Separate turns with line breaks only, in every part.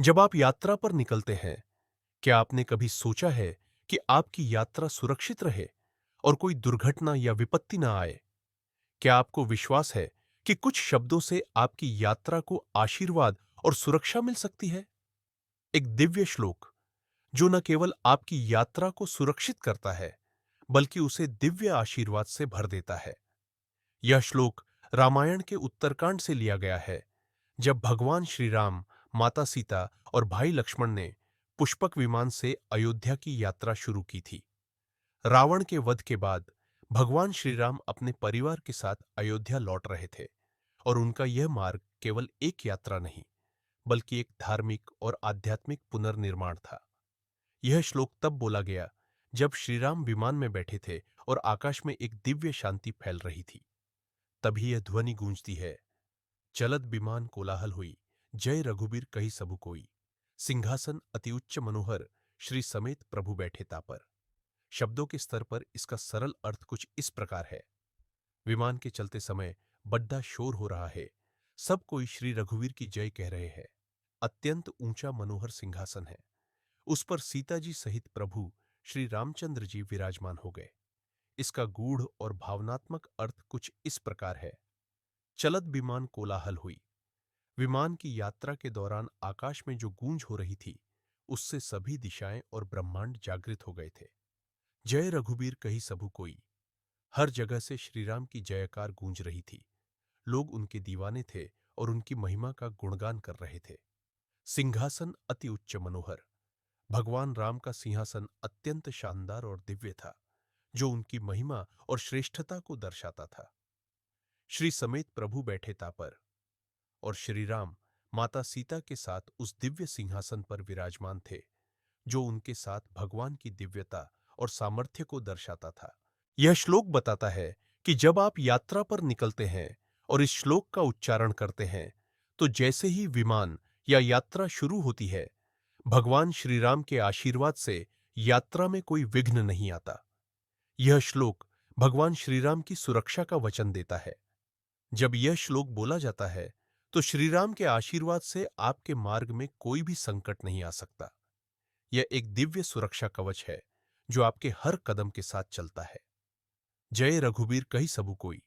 जब आप यात्रा पर निकलते हैं, क्या आपने कभी सोचा है कि आपकी यात्रा सुरक्षित रहे और कोई दुर्घटना या विपत्ति ना आए? क्या आपको विश्वास है कि कुछ शब्दों से आपकी यात्रा को आशीर्वाद और सुरक्षा मिल सकती है? एक दिव्य श्लोक जो न केवल आपकी यात्रा को सुरक्षित करता है, बल्कि उसे दिव्य आशीर्वाद से भर देता है। यह श्लोक रामायण के उत्तरकांड से लिया गया है, जब भगवान श्री राम, माता सीता और भाई लक्ष्मण ने पुष्पक विमान से अयोध्या की यात्रा शुरू की थी। रावण के वध के बाद भगवान श्री राम अपने परिवार के साथ अयोध्या लौट रहे थे और उनका यह मार्ग केवल एक यात्रा नहीं, बल्कि एक धार्मिक और आध्यात्मिक पुनर्निर्माण था। यह श्लोक तब बोला गया जब श्री राम विमान में बैठे थे और आकाश में एक दिव्य शांति फैल रही थी। तभी यह ध्वनि गूंजती है, चलत विमान कोलाहल हुई, जय रघुबीर कहि सबु कोई, सिंहासन अति उच्च मनोहर, श्री समेत प्रभु बैठे तापर। शब्दों के स्तर पर इसका सरल अर्थ कुछ इस प्रकार है। विमान के चलते समय बड्डा शोर हो रहा है, सब कोई श्री रघुवीर की जय कह रहे हैं। अत्यंत ऊंचा मनोहर सिंहासन है, उस पर सीता जी सहित प्रभु श्री रामचंद्र जी विराजमान हो गए। इसका गूढ़ और भावनात्मक अर्थ कुछ इस प्रकार है। चलत विमान कोलाहल हुई, विमान की यात्रा के दौरान आकाश में जो गूंज हो रही थी, उससे सभी दिशाएं और ब्रह्मांड जागृत हो गए थे। जय रघुबीर कही सबु कोई, हर जगह से श्रीराम की जयकार गूंज रही थी। लोग उनके दीवाने थे और उनकी महिमा का गुणगान कर रहे थे। सिंहासन अति उच्च मनोहर, भगवान राम का सिंहासन अत्यंत शानदार और दिव्य था, जो उनकी महिमा और श्रेष्ठता को दर्शाता था। श्री समेत प्रभु बैठे तापर, और श्री राम माता सीता के साथ उस दिव्य सिंहासन पर विराजमान थे, जो उनके साथ भगवान की दिव्यता और सामर्थ्य को दर्शाता था। यह श्लोक बताता है कि जब आप यात्रा पर निकलते हैं और इस श्लोक का उच्चारण करते हैं, तो जैसे ही विमान या यात्रा शुरू होती है, भगवान श्री राम के आशीर्वाद से यात्रा में कोई विघ्न नहीं आता। यह श्लोक भगवान श्री राम की सुरक्षा का वचन देता है। जब यह श्लोक बोला जाता है, तो श्री राम के आशीर्वाद से आपके मार्ग में कोई भी संकट नहीं आ सकता। यह एक दिव्य सुरक्षा कवच है, जो आपके हर कदम के साथ चलता है। जय रघुबीर कहि सबु कोई,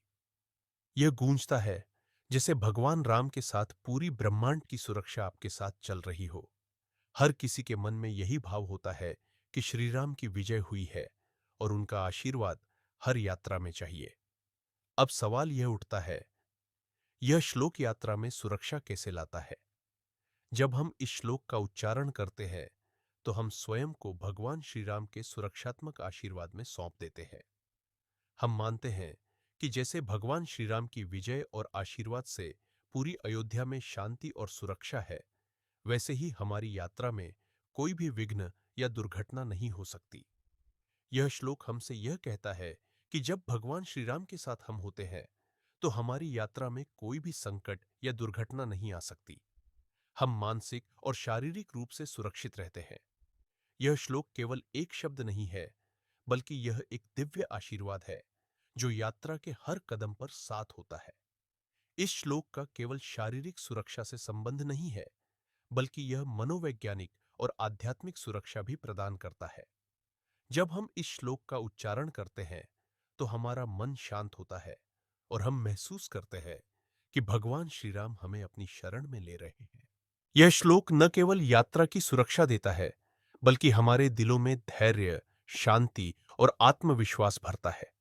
यह गूंजता है जैसे भगवान राम के साथ पूरी ब्रह्मांड की सुरक्षा आपके साथ चल रही हो। हर किसी के मन में यही भाव होता है कि श्री राम की विजय हुई है और उनका आशीर्वाद हर यात्रा में चाहिए। अब सवाल यह उठता है, यह श्लोक यात्रा में सुरक्षा कैसे लाता है? जब हम इस श्लोक का उच्चारण करते हैं, तो हम स्वयं को भगवान श्री राम के सुरक्षात्मक आशीर्वाद में सौंप देते हैं। हम मानते हैं कि जैसे भगवान श्री राम की विजय और आशीर्वाद से पूरी अयोध्या में शांति और सुरक्षा है, वैसे ही हमारी यात्रा में कोई भी विघ्न या दुर्घटना नहीं हो सकती। यह श्लोक हमसे यह कहता है कि जब भगवान श्री राम के साथ हम होते हैं, तो हमारी यात्रा में कोई भी संकट या दुर्घटना नहीं आ सकती। हम मानसिक और शारीरिक रूप से सुरक्षित रहते हैं। यह श्लोक केवल एक शब्द नहीं है, बल्कि यह एक दिव्य आशीर्वाद है, जो यात्रा के हर कदम पर साथ होता है। इस श्लोक का केवल शारीरिक सुरक्षा से संबंध नहीं है, बल्कि यह मनोवैज्ञानिक और आध्यात्मिक सुरक्षा भी प्रदान करता है। जब हम इस श्लोक का उच्चारण करते हैं, तो हमारा मन शांत होता है और हम महसूस करते हैं कि भगवान श्री राम हमें अपनी शरण में ले रहे हैं। यह श्लोक न केवल यात्रा की सुरक्षा देता है, बल्कि हमारे दिलों में धैर्य, शांति और आत्मविश्वास भरता है।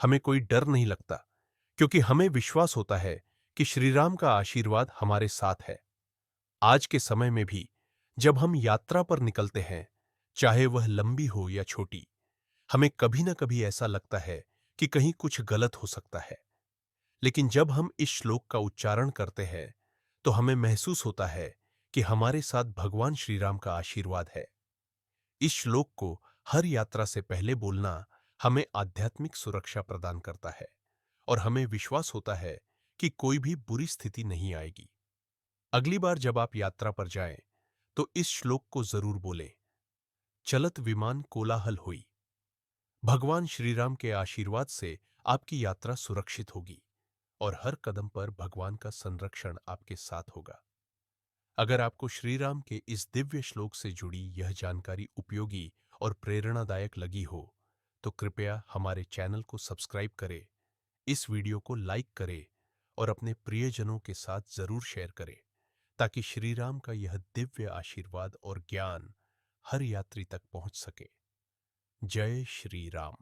हमें कोई डर नहीं लगता, क्योंकि हमें विश्वास होता है कि श्री राम का आशीर्वाद हमारे साथ है। आज के समय में भी जब हम यात्रा पर निकलते हैं, चाहे वह लंबी हो या छोटी, हमें कभी न कभी ऐसा लगता है कि कहीं कुछ गलत हो सकता है। लेकिन जब हम इस श्लोक का उच्चारण करते हैं, तो हमें महसूस होता है कि हमारे साथ भगवान श्री राम का आशीर्वाद है। इस श्लोक को हर यात्रा से पहले बोलना हमें आध्यात्मिक सुरक्षा प्रदान करता है और हमें विश्वास होता है कि कोई भी बुरी स्थिति नहीं आएगी। अगली बार जब आप यात्रा पर जाएं, तो इस श्लोक को जरूर बोलें। चलत विमान कोलाहल हुई, भगवान श्री राम के आशीर्वाद से आपकी यात्रा सुरक्षित होगी और हर कदम पर भगवान का संरक्षण आपके साथ होगा। अगर आपको श्री राम के इस दिव्य श्लोक से जुड़ी यह जानकारी उपयोगी और प्रेरणादायक लगी हो, तो कृपया हमारे चैनल को सब्सक्राइब करें, इस वीडियो को लाइक करें और अपने प्रियजनों के साथ जरूर शेयर करें, ताकि श्री राम का यह दिव्य आशीर्वाद और ज्ञान हर यात्री तक पहुंच सके। जय श्री राम।